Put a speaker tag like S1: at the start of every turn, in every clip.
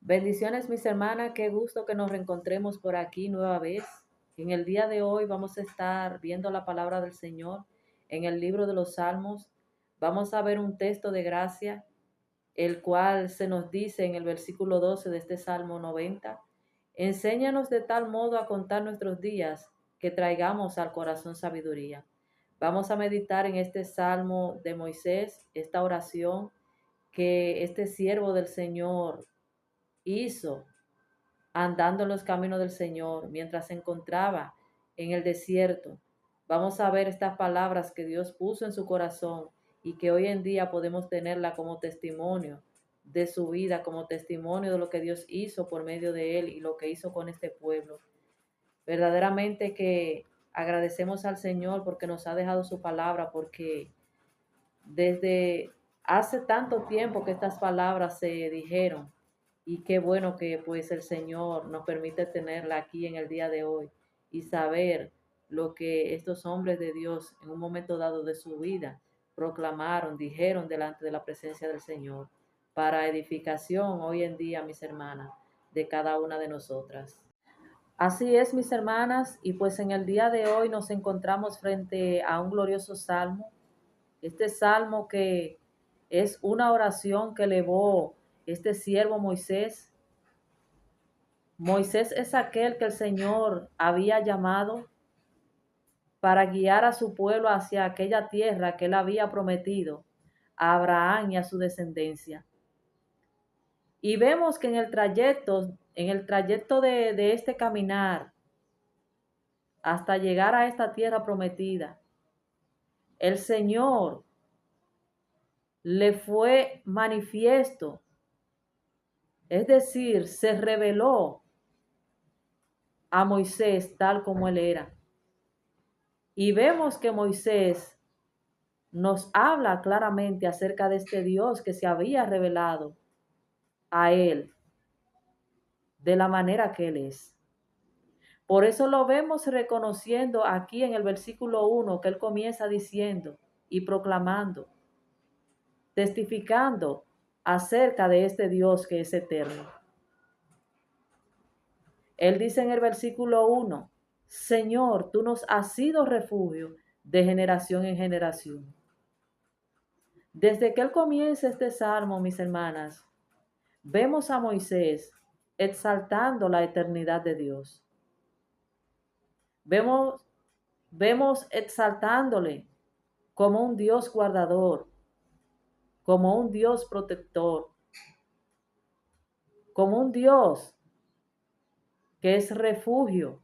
S1: Bendiciones, mis hermanas, qué gusto que nos reencontremos por aquí nueva vez. En el día de hoy vamos a estar viendo la palabra del Señor en el libro de los Salmos. Vamos a ver un texto de gracia, el cual se nos dice en el versículo 12 de este Salmo 90. Enséñanos de tal modo a contar nuestros días que traigamos al corazón sabiduría. Vamos a meditar en este Salmo de Moisés, esta oración que este siervo del Señor hizo andando en los caminos del Señor mientras se encontraba en el desierto. Vamos a ver estas palabras que Dios puso en su corazón y que hoy en día podemos tenerla como testimonio de su vida, como testimonio de lo que Dios hizo por medio de él y lo que hizo con este pueblo. Verdaderamente que agradecemos al Señor porque nos ha dejado su palabra, porque desde hace tanto tiempo que estas palabras se dijeron y qué bueno que pues el Señor nos permite tenerla aquí en el día de hoy y saber lo que estos hombres de Dios en un momento dado de su vida proclamaron, dijeron delante de la presencia del Señor para edificación hoy en día, mis hermanas, de cada una de nosotras. Así es, mis hermanas, y pues en el día de hoy nos encontramos frente a un glorioso salmo, este salmo que es una oración que elevó este siervo Moisés. Moisés es aquel que el Señor había llamado para guiar a su pueblo hacia aquella tierra que él había prometido a Abraham y a su descendencia. Y vemos que en el trayecto de este caminar hasta llegar a esta tierra prometida, el Señor le fue manifiesto, es decir, se reveló a Moisés tal como él era. Y vemos que Moisés nos habla claramente acerca de este Dios que se había revelado a él de la manera que él es. Por eso lo vemos reconociendo aquí en el versículo 1 que él comienza diciendo y proclamando, testificando acerca de este Dios que es eterno. Él dice en el versículo 1, Señor, tú nos has sido refugio de generación en generación. Desde que él comienza este salmo, mis hermanas, vemos a Moisés exaltando la eternidad de Dios. Vemos, vemos exaltándole como un Dios guardador, como un Dios protector, como un Dios que es refugio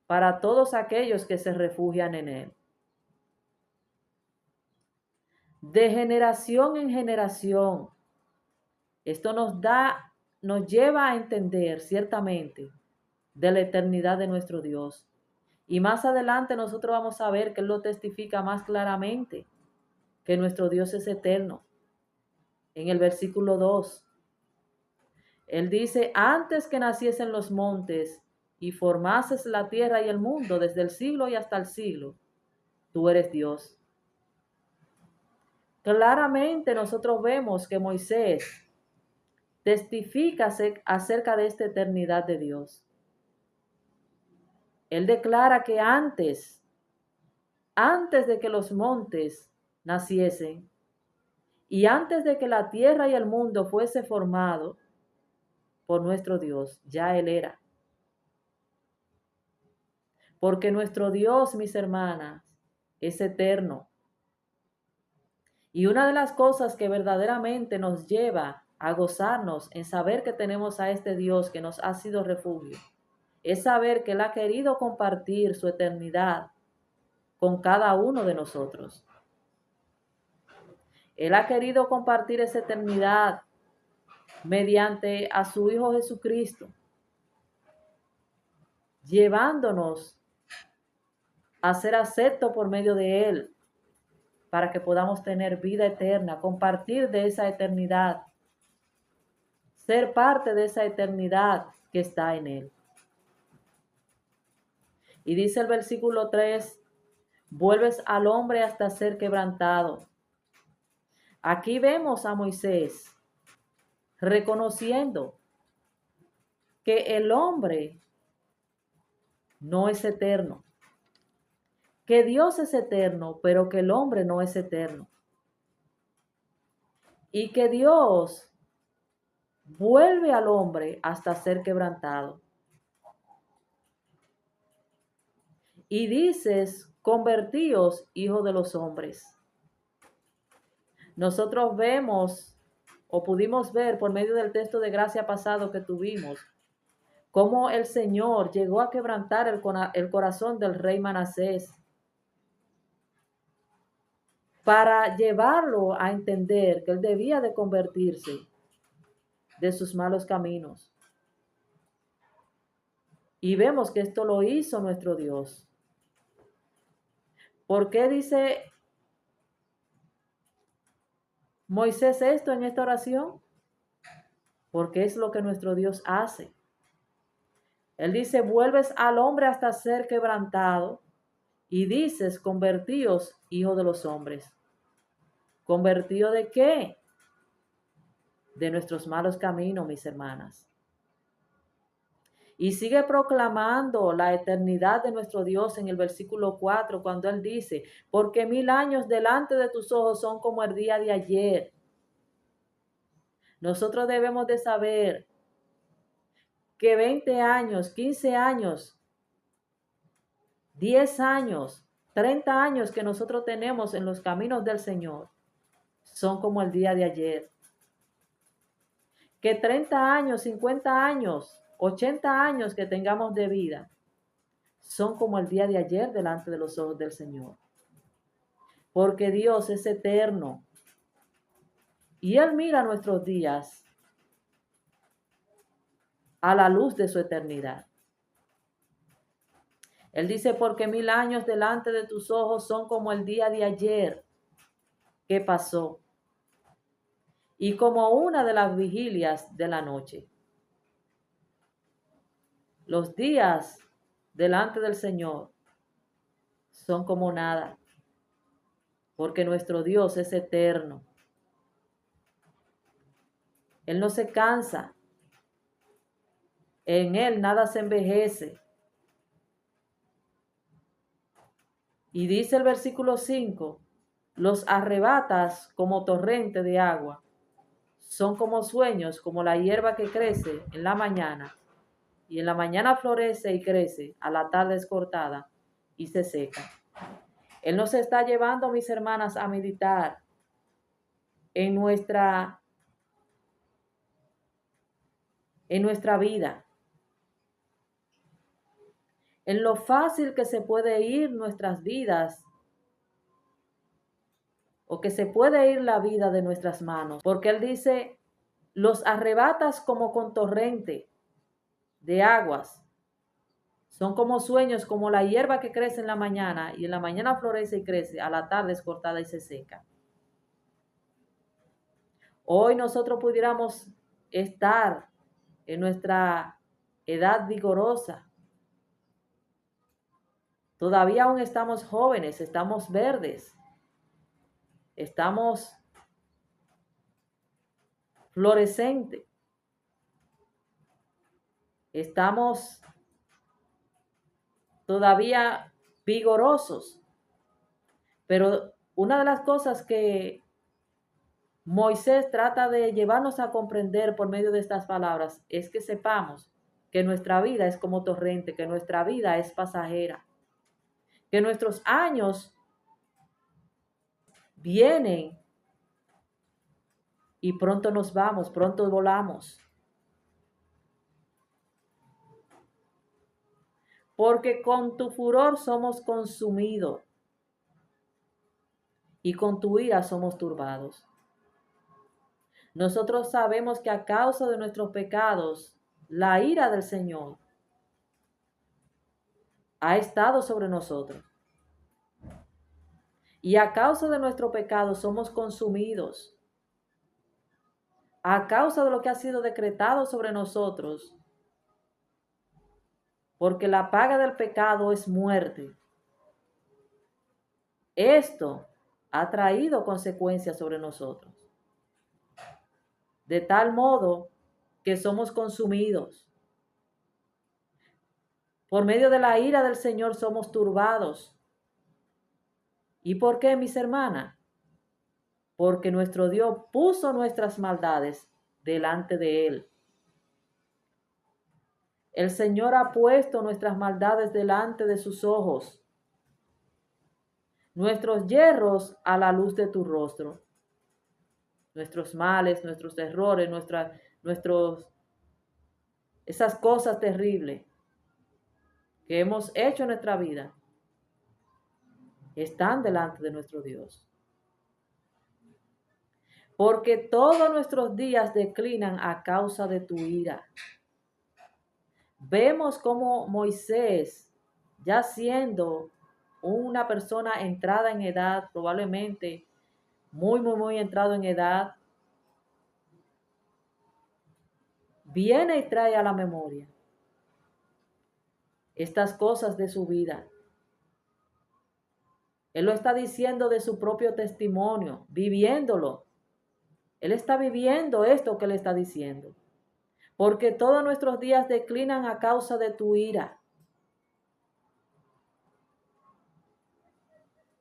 S1: para todos aquellos que se refugian en él. De generación en generación, esto nos lleva a entender ciertamente de la eternidad de nuestro Dios. Y más adelante nosotros vamos a ver que Él lo testifica más claramente, que nuestro Dios es eterno. En el versículo 2, Él dice, antes que naciesen los montes y formases la tierra y el mundo desde el siglo y hasta el siglo, tú eres Dios. Claramente nosotros vemos que Moisés testifica acerca de esta eternidad de Dios. Él declara que antes de que los montes naciesen y antes de que la tierra y el mundo fuese formado por nuestro Dios, ya Él era. Porque nuestro Dios, mis hermanas, es eterno. Y una de las cosas que verdaderamente nos lleva a gozarnos en saber que tenemos a este Dios que nos ha sido refugio, es saber que Él ha querido compartir su eternidad con cada uno de nosotros. Él ha querido compartir esa eternidad mediante a su Hijo Jesucristo, llevándonos a ser acepto por medio de Él, para que podamos tener vida eterna, compartir de esa eternidad, ser parte de esa eternidad que está en Él. Y dice el versículo 3, vuelves al hombre hasta ser quebrantado. Aquí vemos a Moisés reconociendo que el hombre no es eterno, que Dios es eterno, pero que el hombre no es eterno, y que Dios vuelve al hombre hasta ser quebrantado. Y dices, convertíos, hijos de los hombres. Nosotros vemos o pudimos ver por medio del texto de gracia pasado que tuvimos, cómo el Señor llegó a quebrantar el corazón del rey Manasés para llevarlo a entender que él debía de convertirse de sus malos caminos. Y vemos que esto lo hizo nuestro Dios. ¿Por qué dice Moisés esto en esta oración? Porque es lo que nuestro Dios hace. Él dice, vuelves al hombre hasta ser quebrantado y dices, convertíos, hijos de los hombres. ¿Convertido de qué? De nuestros malos caminos, mis hermanas. Y sigue proclamando la eternidad de nuestro Dios en el versículo 4, cuando Él dice, porque 1000 años delante de tus ojos son como el día de ayer. Nosotros debemos de saber que 20 años, 15 años, 10 años, 30 años que nosotros tenemos en los caminos del Señor son como el día de ayer. Que 30 años, 50 años, 80 años que tengamos de vida son como el día de ayer delante de los ojos del Señor. Porque Dios es eterno y Él mira nuestros días a la luz de su eternidad. Él dice, porque 1000 años delante de tus ojos son como el día de ayer que pasó y como una de las vigilias de la noche. Los días delante del Señor son como nada, porque nuestro Dios es eterno. Él no se cansa, en Él nada se envejece. Y dice el versículo 5, los arrebatas como torrente de agua, son como sueños, como la hierba que crece en la mañana, y en la mañana florece y crece, a la tarde es cortada y se seca. Él nos está llevando, mis hermanas, a meditar en nuestra vida, en lo fácil que se puede ir nuestras vidas o que se puede ir la vida de nuestras manos, porque Él dice, los arrebatas como con torrente de aguas, son como sueños, como la hierba que crece en la mañana y en la mañana florece y crece, a la tarde es cortada y se seca. Hoy nosotros pudiéramos estar en nuestra edad vigorosa. Todavía aún estamos jóvenes, estamos verdes, estamos florescentes, estamos todavía vigorosos. Pero una de las cosas que Moisés trata de llevarnos a comprender por medio de estas palabras es que sepamos que nuestra vida es como torrente, que nuestra vida es pasajera, que nuestros años vienen y pronto nos vamos, pronto volamos. Porque con tu furor somos consumidos y con tu ira somos turbados. Nosotros sabemos que a causa de nuestros pecados, la ira del Señor ha estado sobre nosotros. Y a causa de nuestro pecado somos consumidos. A causa de lo que ha sido decretado sobre nosotros. Porque la paga del pecado es muerte. Esto ha traído consecuencias sobre nosotros. de tal modo que somos consumidos. Por medio de la ira del Señor somos turbados. ¿Y por qué, mis hermanas? Porque nuestro Dios puso nuestras maldades delante de Él. El Señor ha puesto nuestras maldades delante de sus ojos, nuestros yerros a la luz de tu rostro, nuestros males, nuestros errores, esas cosas terribles que hemos hecho en nuestra vida, están delante de nuestro Dios. Porque todos nuestros días declinan a causa de tu ira. Vemos cómo Moisés, ya siendo una persona entrada en edad, probablemente muy entrado en edad, viene y trae a la memoria estas cosas de su vida. Él lo está diciendo de su propio testimonio, viviéndolo. Él está viviendo esto que le está diciendo. Porque todos nuestros días declinan a causa de tu ira.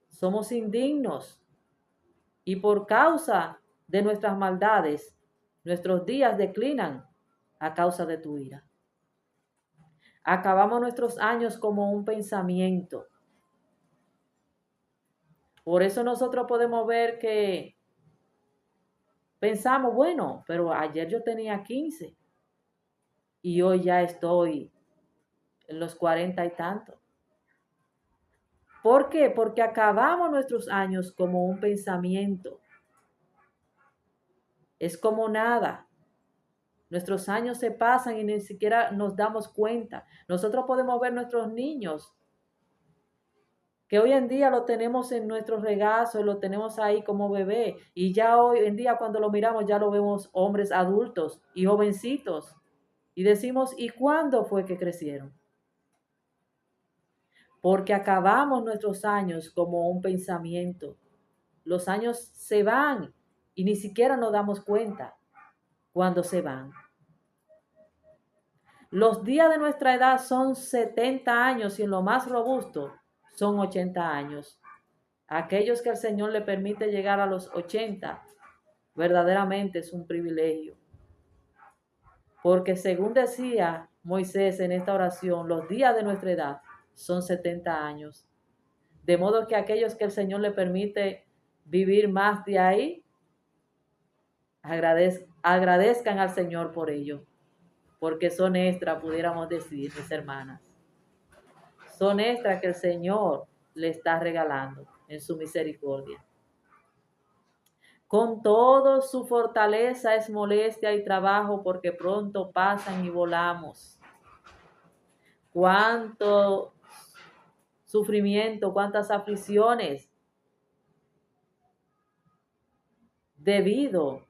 S1: Somos indignos y por causa de nuestras maldades, nuestros días declinan a causa de tu ira. Acabamos nuestros años como un pensamiento. Por eso nosotros podemos ver que pensamos, bueno, pero ayer yo tenía 15 y hoy ya estoy en los 40 y tantos. ¿Por qué? Porque acabamos nuestros años como un pensamiento. Es como nada. Nuestros años se pasan y ni siquiera nos damos cuenta. Nosotros podemos ver nuestros niños, que hoy en día lo tenemos en nuestro regazo, lo tenemos ahí como bebé, y ya hoy en día cuando lo miramos ya lo vemos hombres adultos y jovencitos. Y decimos, ¿y cuándo fue que crecieron? Porque acabamos nuestros años como un pensamiento. Los años se van y ni siquiera nos damos cuenta cuando se van. Los días de nuestra edad son 70 años y en lo más robusto son 80 años. Aquellos que el Señor le permite llegar a los 80, verdaderamente es un privilegio. Porque según decía Moisés en esta oración, los días de nuestra edad son 70 años. De modo que aquellos que el Señor le permite vivir más de ahí, agradezcan al Señor por ello. Porque son extra, pudiéramos decir, mis hermanas. Son extra que el Señor le está regalando en su misericordia. Con todo, su fortaleza es molestia y trabajo porque pronto pasan y volamos. Cuánto sufrimiento, cuántas aflicciones debido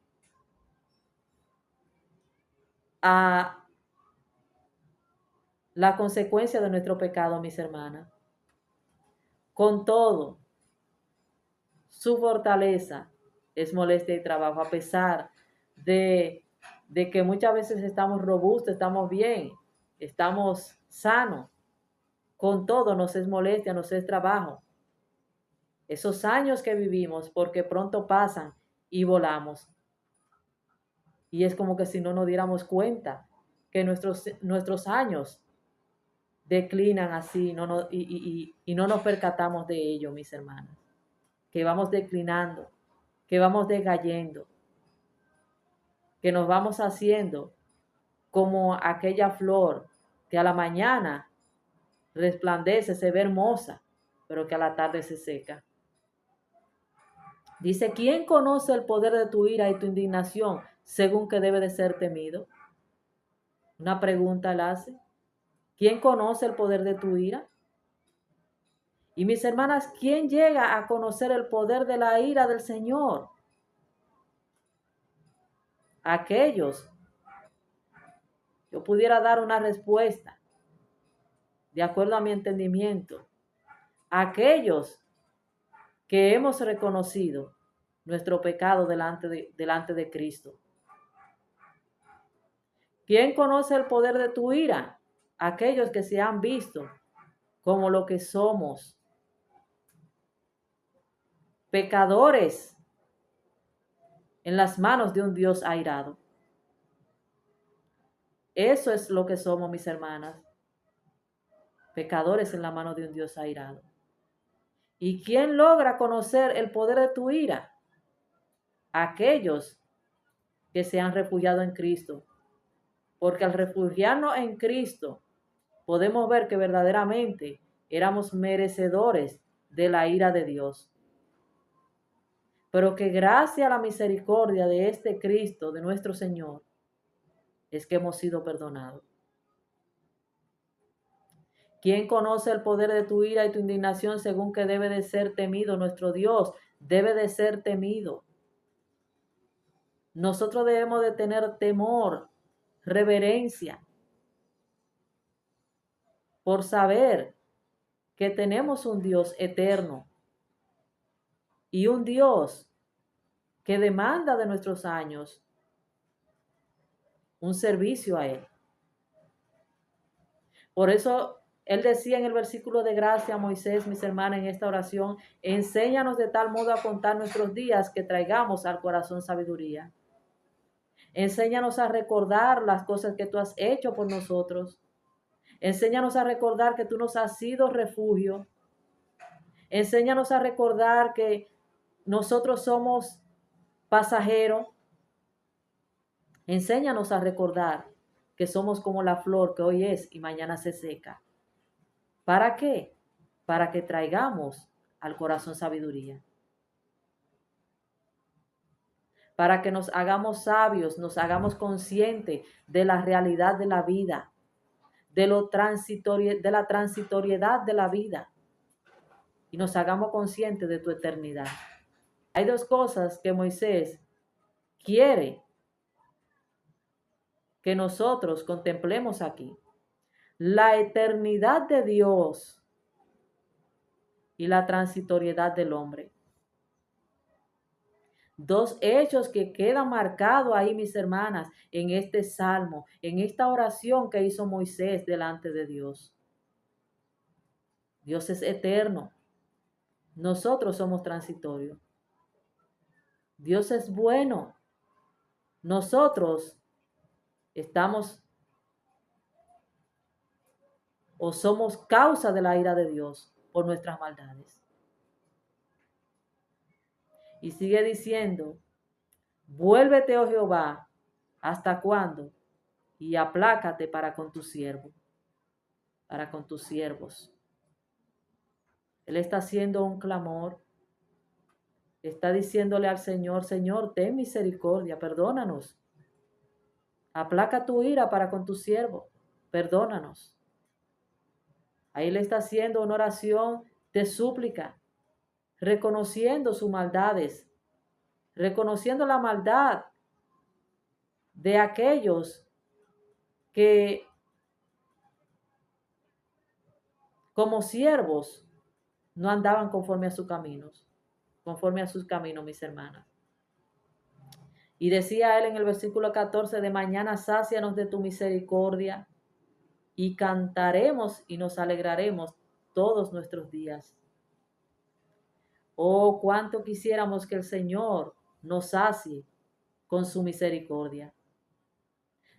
S1: a la consecuencia de nuestro pecado, mis hermanas. Con todo, su fortaleza es molestia y trabajo, a pesar de que muchas veces estamos robustos, estamos bien, estamos sanos. Con todo nos es molestia, nos es trabajo. Esos años que vivimos, porque pronto pasan y volamos. Y es como que si no nos diéramos cuenta que nuestros años declinan así y no nos percatamos de ello, mis hermanas. Que vamos declinando, que vamos decayendo, que nos vamos haciendo como aquella flor que a la mañana resplandece, se ve hermosa, pero que a la tarde se seca. Dice, ¿quién conoce el poder de tu ira y tu indignación según que debe de ser temido? Una pregunta él hace. ¿Quién conoce el poder de tu ira? Y mis hermanas, ¿quién llega a conocer el poder de la ira del Señor? Aquellos. Yo pudiera dar una respuesta de acuerdo a mi entendimiento. Aquellos que hemos reconocido nuestro pecado delante de Cristo. ¿Quién conoce el poder de tu ira? Aquellos que se han visto como lo que somos, pecadores en las manos de un Dios airado. Eso es lo que somos, mis hermanas, pecadores en la mano de un Dios airado. ¿Y quién logra conocer el poder de tu ira? Aquellos que se han refugiado en Cristo. Porque al refugiarnos en Cristo, podemos ver que verdaderamente éramos merecedores de la ira de Dios. Pero que gracias a la misericordia de este Cristo, de nuestro Señor, es que hemos sido perdonados. ¿Quién conoce el poder de tu ira y tu indignación según que debe de ser temido? Nuestro Dios debe de ser temido. Nosotros debemos de tener temor, reverencia, por saber que tenemos un Dios eterno y un Dios que demanda de nuestros años un servicio a Él. Por eso Él decía en el versículo de gracia a Moisés, mis hermanas, en esta oración: enséñanos de tal modo a contar nuestros días que traigamos al corazón sabiduría. Enséñanos a recordar las cosas que tú has hecho por nosotros. Enséñanos a recordar que tú nos has sido refugio. Enséñanos a recordar que nosotros somos pasajeros. Enséñanos a recordar que somos como la flor que hoy es y mañana se seca. ¿Para qué? Para que traigamos al corazón sabiduría. Para que nos hagamos sabios, nos hagamos conscientes de la realidad de la vida, de la transitoriedad de la vida, y nos hagamos conscientes de tu eternidad. Hay dos cosas que Moisés quiere que nosotros contemplemos aquí: la eternidad de Dios y la transitoriedad del hombre. Dos hechos que quedan marcados ahí, mis hermanas, en este salmo, en esta oración que hizo Moisés delante de Dios. Dios es eterno. Nosotros somos transitorios. Dios es bueno. Nosotros estamos o somos causa de la ira de Dios por nuestras maldades. Y sigue diciendo: vuélvete, oh Jehová, ¿hasta cuándo? Y aplácate para con tu siervo, para con tus siervos. Él está haciendo un clamor, está diciéndole al Señor: Señor, ten misericordia, perdónanos. Aplaca tu ira para con tu siervo, perdónanos. Ahí le está haciendo una oración de súplica, reconociendo sus maldades, reconociendo la maldad de aquellos que como siervos no andaban conforme a sus caminos, mis hermanas. Y decía él en el versículo 14: de mañana sácianos de tu misericordia y cantaremos y nos alegraremos todos nuestros días. Oh, cuánto quisiéramos que el Señor nos sacie con su misericordia,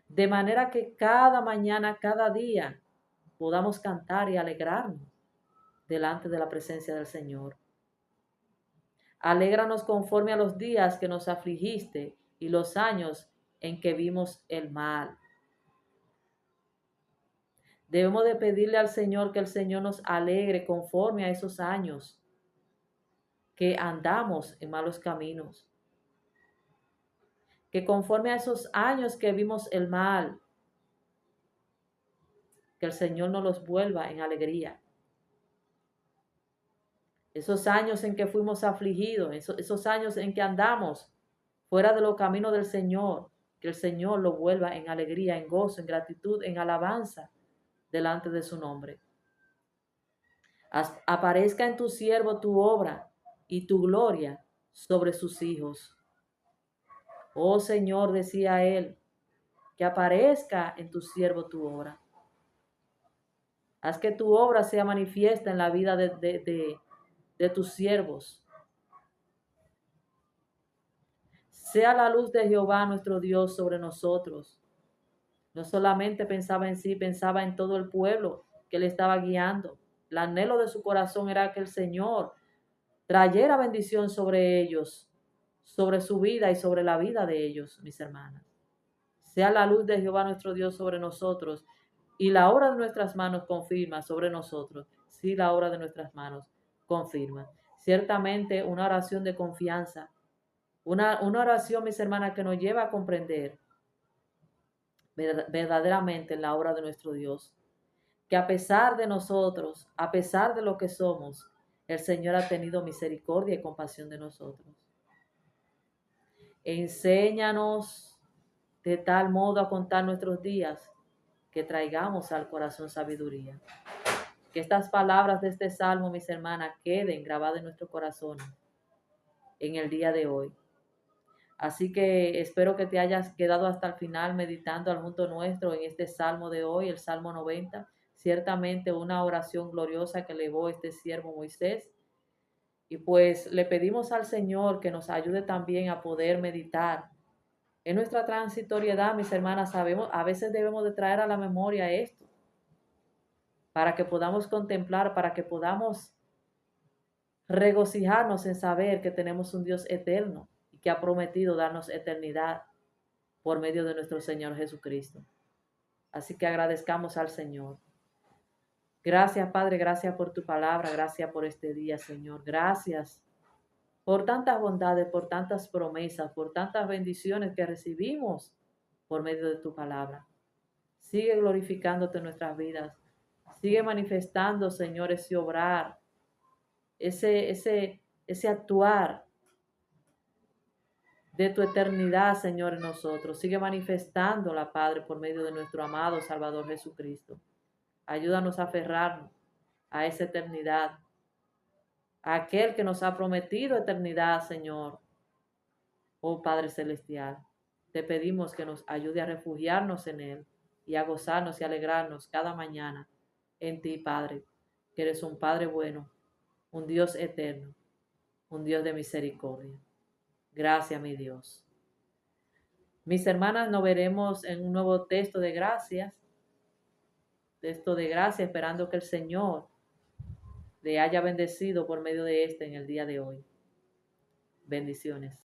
S1: de manera que cada mañana, cada día, podamos cantar y alegrarnos delante de la presencia del Señor. Alégranos conforme a los días que nos afligiste y los años en que vimos el mal. Debemos de pedirle al Señor que el Señor nos alegre conforme a esos años que andamos en malos caminos. Que conforme a esos años que vimos el mal, que el Señor nos los vuelva en alegría. Esos años en que fuimos afligidos, esos años en que andamos fuera de los caminos del Señor, que el Señor lo vuelva en alegría, en gozo, en gratitud, en alabanza delante de su nombre. Aparezca en tu siervo tu obra y tu gloria sobre sus hijos. Oh Señor, decía él, que aparezca en tu siervo tu obra. Haz que tu obra sea manifiesta en la vida de tus siervos. Sea la luz de Jehová nuestro Dios sobre nosotros. No solamente pensaba en sí, pensaba en todo el pueblo que le estaba guiando. El anhelo de su corazón era que el Señor trayera bendición sobre ellos, sobre su vida y sobre la vida de ellos, mis hermanas. Sea la luz de Jehová nuestro Dios sobre nosotros y la obra de nuestras manos confirma sobre nosotros. Sí, la obra de nuestras manos confirma. Ciertamente una oración de confianza, una oración, mis hermanas, que nos lleva a comprender verdaderamente en la obra de nuestro Dios. Que a pesar de nosotros, a pesar de lo que somos, el Señor ha tenido misericordia y compasión de nosotros. Enséñanos de tal modo a contar nuestros días que traigamos al corazón sabiduría. Que estas palabras de este salmo, mis hermanas, queden grabadas en nuestro corazón en el día de hoy. Así que espero que te hayas quedado hasta el final meditando al junto nuestro en este salmo de hoy, el Salmo 90. Ciertamente una oración gloriosa que elevó este siervo Moisés. Y pues le pedimos al Señor que nos ayude también a poder meditar. En nuestra transitoriedad, mis hermanas, sabemos, a veces debemos de traer a la memoria esto, para que podamos contemplar, para que podamos regocijarnos en saber que tenemos un Dios eterno y que ha prometido darnos eternidad por medio de nuestro Señor Jesucristo. Así que agradezcamos al Señor. Gracias, Padre, gracias por tu palabra, gracias por este día, Señor. Gracias por tantas bondades, por tantas promesas, por tantas bendiciones que recibimos por medio de tu palabra. Sigue glorificándote en nuestras vidas. Sigue manifestando, Señor, ese obrar, ese actuar de tu eternidad, Señor, en nosotros. Sigue manifestándola, Padre, por medio de nuestro amado Salvador Jesucristo. Ayúdanos a aferrarnos a esa eternidad, a aquel que nos ha prometido eternidad, Señor. Oh Padre Celestial, te pedimos que nos ayude a refugiarnos en Él y a gozarnos y alegrarnos cada mañana en ti, Padre, que eres un Padre bueno, un Dios eterno, un Dios de misericordia. Gracias, mi Dios. Mis hermanas, nos veremos en un nuevo texto de gracia, esperando que el Señor le haya bendecido por medio de este en el día de hoy. Bendiciones.